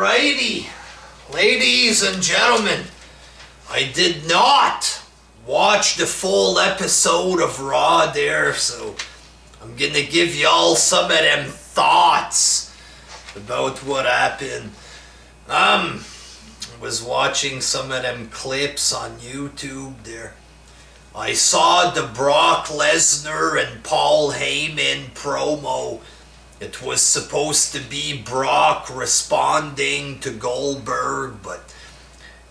Alrighty, ladies and gentlemen, I did not watch the full episode of Raw there, so I'm gonna give y'all some of them thoughts about what happened. I was watching some of them clips on YouTube there. I saw the Brock Lesnar and Paul Heyman promo. It was supposed to be Brock responding to Goldberg, but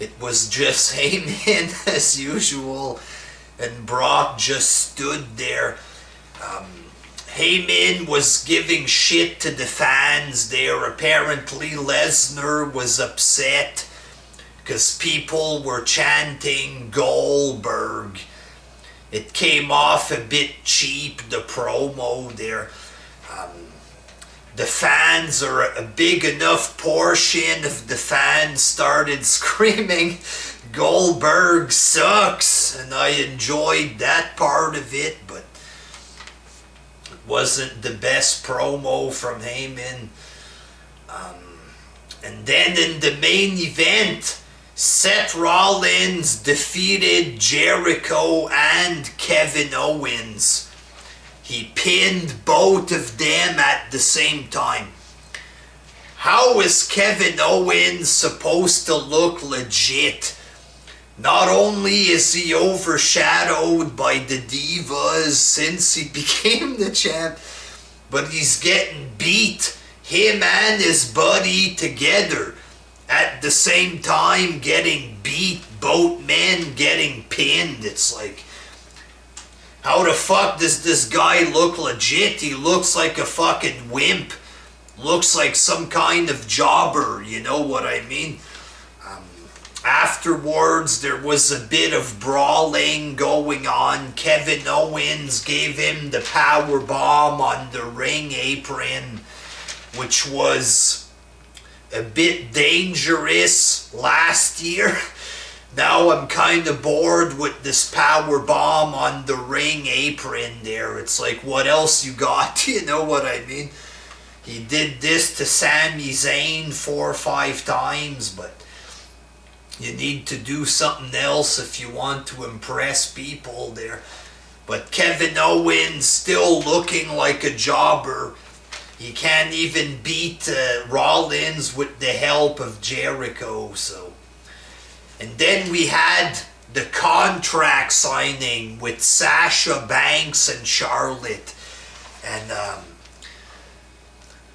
it was just Heyman as usual, and Brock just stood there. Heyman was giving shit to the fans there. Apparently Lesnar was upset because people were chanting Goldberg. It came off a bit cheap, the promo there. The fans, or a big enough portion of the fans, started screaming, Goldberg sucks, and I enjoyed that part of it, but it wasn't the best promo from Heyman. And then in the main event, Seth Rollins defeated Jericho and Kevin Owens. He pinned both of them at the same time. How is Kevin Owens supposed to look legit? Not only is he overshadowed by the Divas since he became the champ, but he's getting beat, him and his buddy together, at the same time getting beat, both men getting pinned. It's like, how the fuck does this guy look legit? He looks like a fucking wimp. Looks like some kind of jobber, you know what I mean? Afterwards, there was a bit of brawling going on. Kevin Owens gave him the power bomb on the ring apron, which was a bit dangerous last year. Now I'm kind of bored with this power bomb on the ring apron there. It's like, what else you got? You know what I mean? He did this to Sami Zayn 4 or 5 times, but you need to do something else if you want to impress people there. But Kevin Owens still looking like a jobber. He can't even beat Rollins with the help of Jericho, so. And then we had the contract signing with Sasha Banks and Charlotte. And,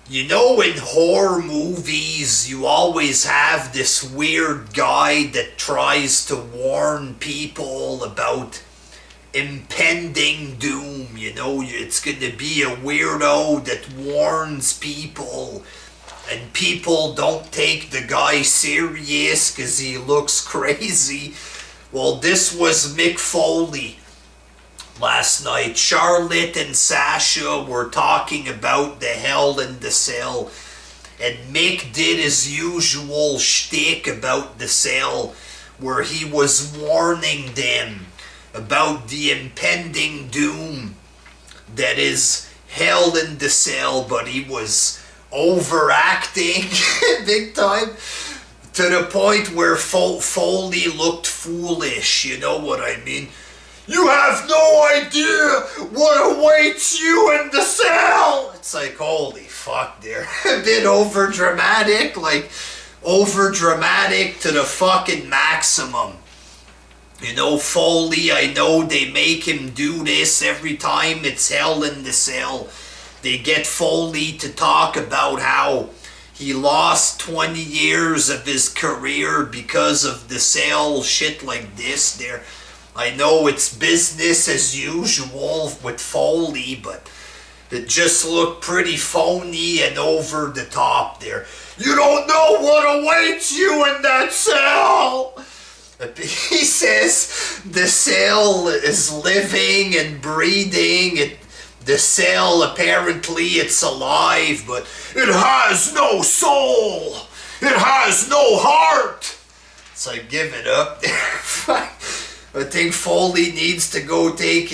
you know, in horror movies, you always have this weird guy that tries to warn people about impending doom. You know, it's going to be a weirdo that warns people, and people don't take the guy serious because he looks crazy. Well, this was Mick Foley last night. Charlotte and Sasha were talking about the Hell in the Cell, and Mick did his usual shtick about the cell, where he was warning them about the impending doom that is Hell in the Cell, but he was overacting big time, to the point where Foley looked foolish, you know what I mean? You have no idea what awaits you in the cell! It's like, holy fuck, they're a bit overdramatic, like overdramatic to the fucking maximum. You know, Foley, I know they make him do this every time it's Hell in the Cell. They get Foley to talk about how he lost 20 years of his career because of the cell, shit like this there. I know it's business as usual with Foley, but it just looked pretty phony and over the top there. You don't know what awaits you in that cell! He says the cell is living and breathing. The cell, apparently it's alive, but it has no soul. It has no heart. It's like, give it up. I think Foley needs to go take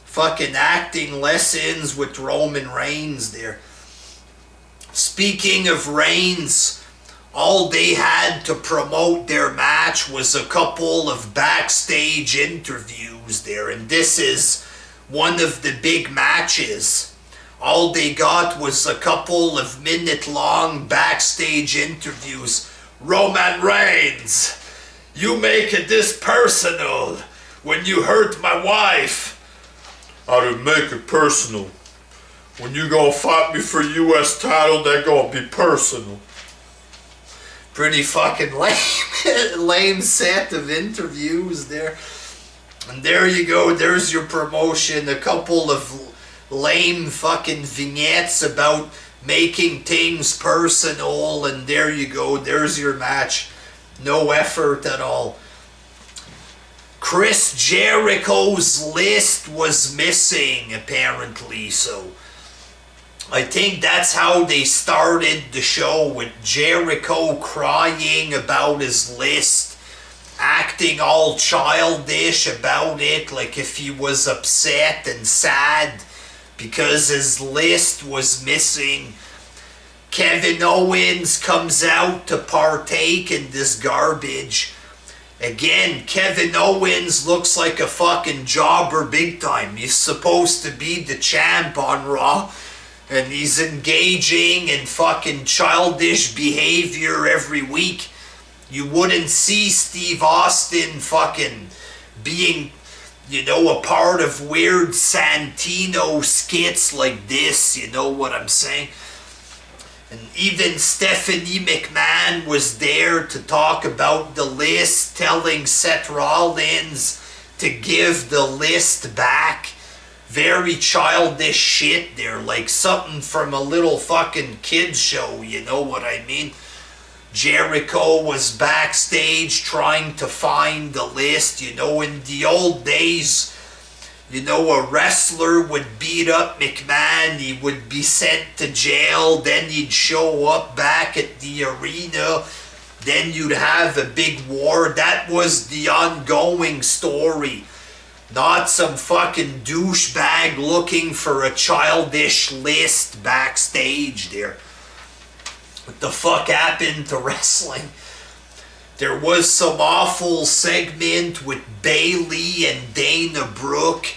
fucking acting lessons with Roman Reigns there. Speaking of Reigns, all they had to promote their match was a couple of backstage interviews there, and this is one of the big matches. All they got was a couple of minute-long backstage interviews. Roman Reigns, you make it this personal when you hurt my wife. I didn't make it personal. When you gonna fight me for US title, that gonna be personal. Pretty fucking lame set of interviews there. And there you go, there's your promotion. A couple of lame fucking vignettes about making things personal, and there you go, there's your match. No effort at all. Chris Jericho's list was missing, apparently, so I think that's how they started the show, with Jericho crying about his list, acting all childish about it, like if he was upset and sad because his list was missing. Kevin Owens comes out to partake in this garbage. Again, Kevin Owens looks like a fucking jobber big time. He's supposed to be the champ on Raw, and he's engaging in fucking childish behavior every week. You wouldn't see Steve Austin fucking being, a part of weird Santino skits like this, you know what I'm saying? And even Stephanie McMahon was there to talk about the list, telling Seth Rollins to give the list back. Very childish shit there, like something from a little fucking kids show, you know what I mean? Jericho was backstage trying to find the list. In the old days, a wrestler would beat up McMahon, he would be sent to jail, then he'd show up back at the arena, then you'd have a big war. That was the ongoing story. Not some fucking douchebag looking for a childish list backstage there. What the fuck happened to wrestling? There was some awful segment with Bayley and Dana Brooke,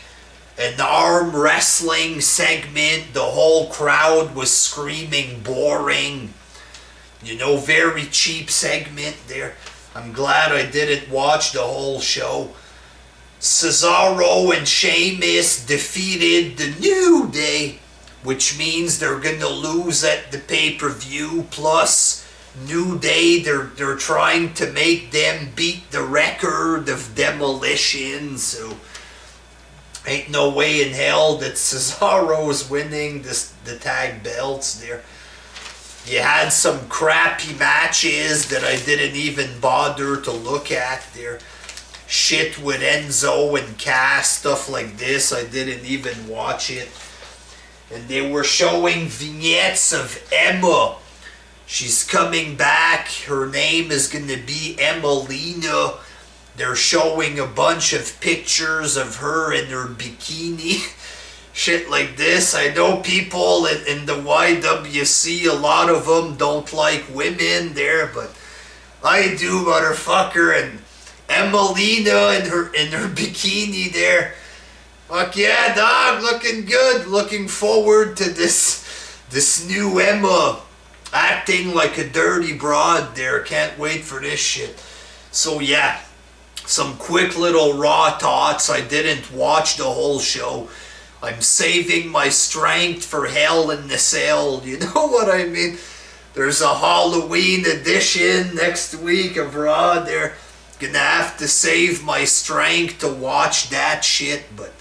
an arm wrestling segment. The whole crowd was screaming boring. Very cheap segment there. I'm glad I didn't watch the whole show. Cesaro and Sheamus defeated the New Day, which means they're gonna lose at the pay-per-view. Plus, New Day, they're trying to make them beat the record of Demolition, so ain't no way in hell that Cesaro's winning the tag belts there. You had some crappy matches that I didn't even bother to look at there. Shit with Enzo and Cass, stuff like this, I didn't even watch it. And they were showing vignettes of Emma. She's coming back. Her name is going to be Emelina. They're showing a bunch of pictures of her in her bikini. Shit like this. I know people in the YWC, a lot of them don't like women there, but I do, motherfucker. And Emelina in her bikini there. Fuck yeah, dog, looking good. Looking forward to this new Emma acting like a dirty broad there. Can't wait for this shit. So yeah, some quick little Raw thoughts. I didn't watch the whole show. I'm saving my strength for Hell in the Cell. You know what I mean? There's a Halloween edition next week of Raw there. Gonna have to save my strength to watch that shit, but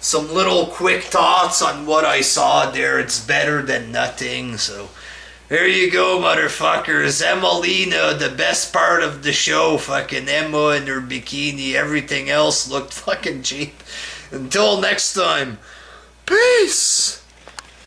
some little quick thoughts on what I saw there. It's better than nothing, so there you go, motherfuckers. Emelina, the best part of the show. Fucking Emma in her bikini. Everything else looked fucking cheap. Until next time, peace!